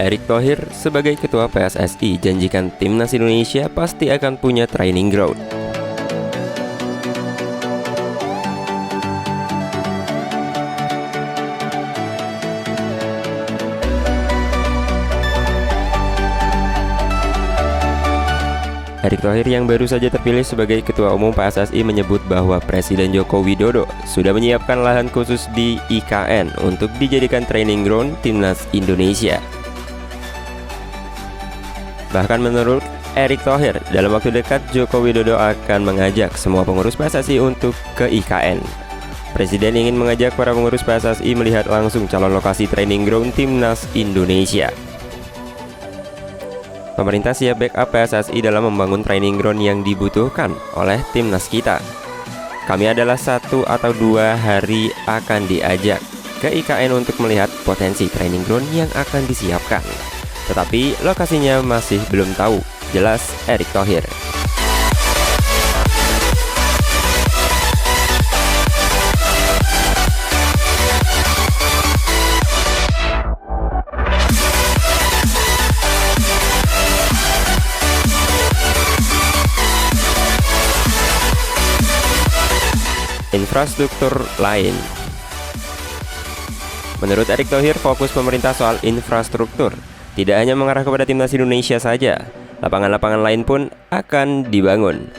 Erick Thohir sebagai ketua PSSI janjikan timnas Indonesia pasti akan punya training ground. Erick Thohir yang baru saja terpilih sebagai Ketua Umum PSSI menyebut bahwa Presiden Joko Widodo sudah menyiapkan lahan khusus di IKN untuk dijadikan training ground timnas Indonesia. Bahkan menurut Erick Thohir, dalam waktu dekat Joko Widodo akan mengajak semua pengurus PSSI untuk ke IKN. Presiden ingin mengajak para pengurus PSSI melihat langsung calon lokasi training ground timnas Indonesia. Pemerintah siap backup PSSI dalam membangun training ground yang dibutuhkan oleh timnas kita. Kami adalah 1 atau 2 hari akan diajak ke IKN untuk melihat potensi training ground yang akan disiapkan. Tetapi lokasinya masih belum tahu, jelas Erick Thohir. Infrastruktur lain. Menurut Erick Thohir, fokus pemerintah soal infrastruktur tidak hanya mengarah kepada timnas Indonesia saja, lapangan-lapangan lain pun akan dibangun.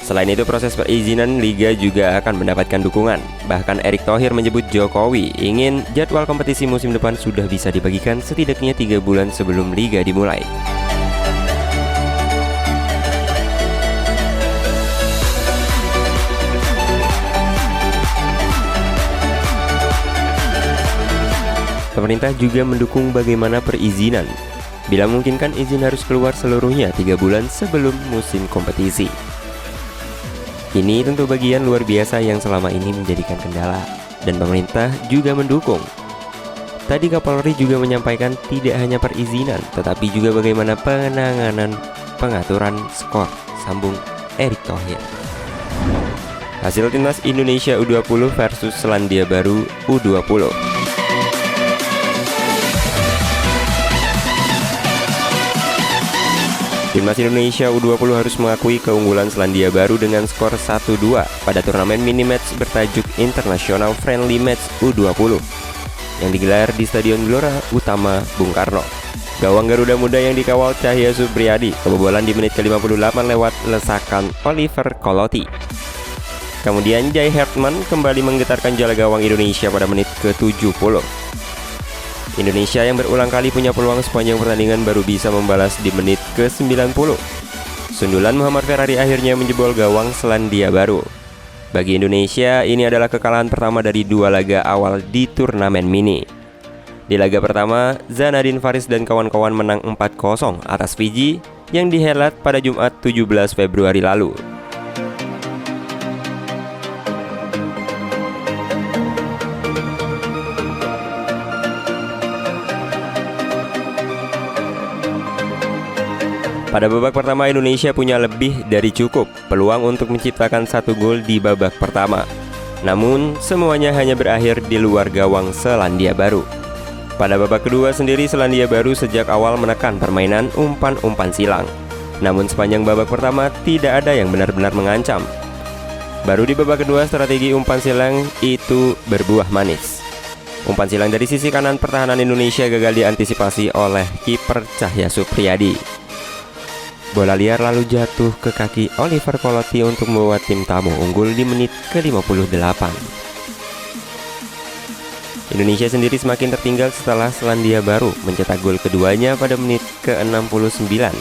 Selain itu, proses perizinan liga juga akan mendapatkan dukungan. Bahkan Erick Thohir menyebut Jokowi ingin jadwal kompetisi musim depan sudah bisa dibagikan setidaknya 3 bulan sebelum liga dimulai. Pemerintah juga mendukung bagaimana perizinan. Bila memungkinkan, izin harus keluar seluruhnya 3 bulan sebelum musim kompetisi. Ini tentu bagian luar biasa yang selama ini menjadikan kendala, dan pemerintah juga mendukung. Tadi Kapolri juga menyampaikan tidak hanya perizinan, tetapi juga bagaimana penanganan pengaturan skor, sambung Erick Thohir. Hasil timnas Indonesia U20 versus Selandia Baru U20. Timnas Indonesia U20 harus mengakui keunggulan Selandia Baru dengan skor 1-2 pada turnamen mini-match bertajuk International Friendly Match U20 yang digelar di Stadion Gelora Utama Bung Karno. Gawang Garuda Muda yang dikawal Cahya Supriyadi kebobolan di menit ke-58 lewat lesakan Oliver Kolotti. Kemudian Jai Hartman kembali menggetarkan jala gawang Indonesia pada menit ke-70. Indonesia yang berulang kali punya peluang sepanjang pertandingan baru bisa membalas di menit ke-90. Sundulan Muhammad Ferrari akhirnya menjebol gawang Selandia Baru. Bagi Indonesia, ini adalah kekalahan pertama dari 2 laga awal di turnamen mini. Di laga pertama, Zanadin Faris dan kawan-kawan menang 4-0 atas Fiji yang dihelat pada Jumat 17 Februari lalu. Pada babak pertama, Indonesia punya lebih dari cukup peluang untuk menciptakan 1 gol di babak pertama. Namun, semuanya hanya berakhir di luar gawang Selandia Baru. Pada babak kedua sendiri, Selandia Baru sejak awal menekan permainan umpan-umpan silang. Namun sepanjang babak pertama, tidak ada yang benar-benar mengancam. Baru di babak kedua, strategi umpan silang itu berbuah manis. Umpan silang dari sisi kanan pertahanan Indonesia gagal diantisipasi oleh kiper Cahya Supriyadi. Bola liar lalu jatuh ke kaki Oliver Kolotti untuk membawa tim tamu unggul di menit ke-58. Indonesia sendiri semakin tertinggal setelah Selandia Baru mencetak gol keduanya pada menit ke-69.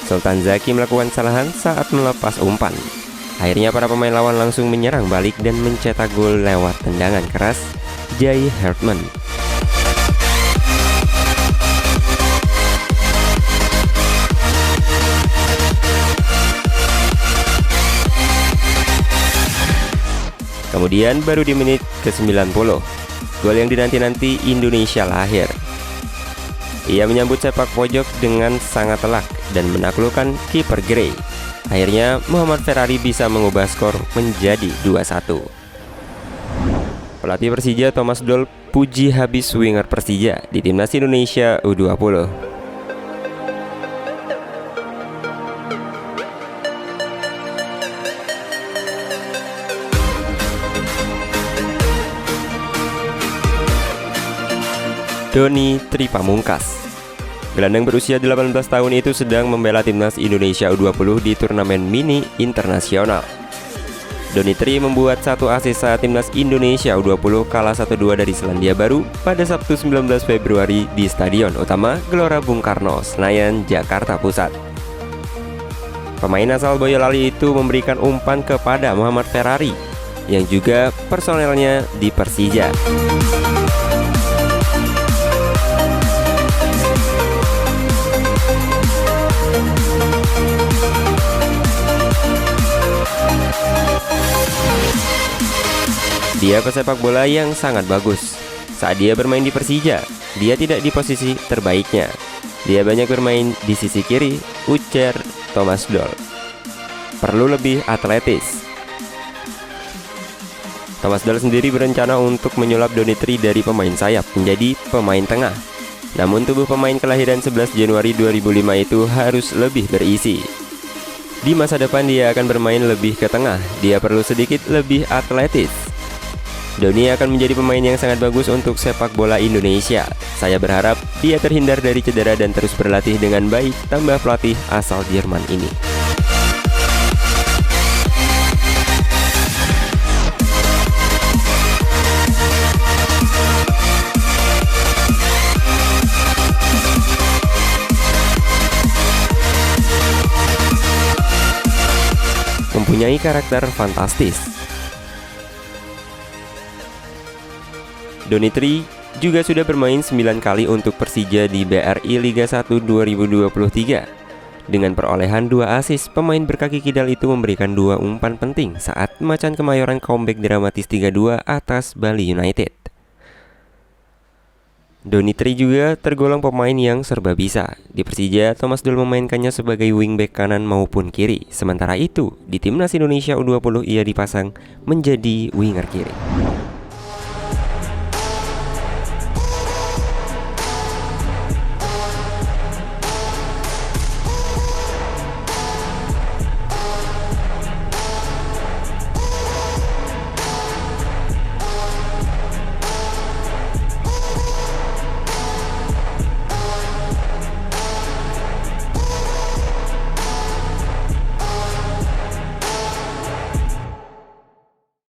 Sultan Zaki melakukan kesalahan saat melepas umpan. Akhirnya para pemain lawan langsung menyerang balik dan mencetak gol lewat tendangan keras Jai Hartman. Kemudian baru di menit ke-90, gol yang dinanti-nanti Indonesia lahir. Ia menyambut sepak pojok dengan sangat telak dan menaklukkan kiper Gray. Akhirnya Muhammad Ferrari bisa mengubah skor menjadi 2-1. Pelatih Persija Thomas Doll Puji habis winger Persija di Timnas Indonesia U20. Doni Tri Pamungkas. Gelandang berusia 18 tahun itu sedang membela Timnas Indonesia U20 di turnamen mini internasional. Doni Tri membuat 1 assist saat Timnas Indonesia U20 kalah 1-2 dari Selandia Baru pada Sabtu 19 Februari di Stadion Utama Gelora Bung Karno, Senayan, Jakarta Pusat. Pemain asal Boyolali itu memberikan umpan kepada Muhammad Ferrari yang juga personelnya di Persija. Dia pesepak bola yang sangat bagus. Saat dia bermain di Persija, dia tidak di posisi terbaiknya. Dia banyak bermain di sisi kiri, ujar Thomas Doll. Perlu lebih atletis. Thomas Doll sendiri berencana untuk menyulap Doni Tri dari pemain sayap menjadi pemain tengah. Namun tubuh pemain kelahiran 11 Januari 2005 itu harus lebih berisi. Di masa depan dia akan bermain lebih ke tengah. Dia perlu sedikit lebih atletis. Doni akan menjadi pemain yang sangat bagus untuk sepak bola Indonesia. Saya berharap dia terhindar dari cedera dan terus berlatih dengan baik, tambah pelatih asal Jerman ini. Mempunyai karakter fantastis. Doni Tri juga sudah bermain 9 kali untuk Persija di BRI Liga 1 2023. Dengan perolehan 2 assist, pemain berkaki kidal itu memberikan 2 umpan penting saat Macan Kemayoran comeback dramatis 3-2 atas Bali United. Doni Tri juga tergolong pemain yang serba bisa. Di Persija, Thomas Doll memainkannya sebagai wingback kanan maupun kiri. Sementara itu, di Timnas Indonesia U20 ia dipasang menjadi winger kiri.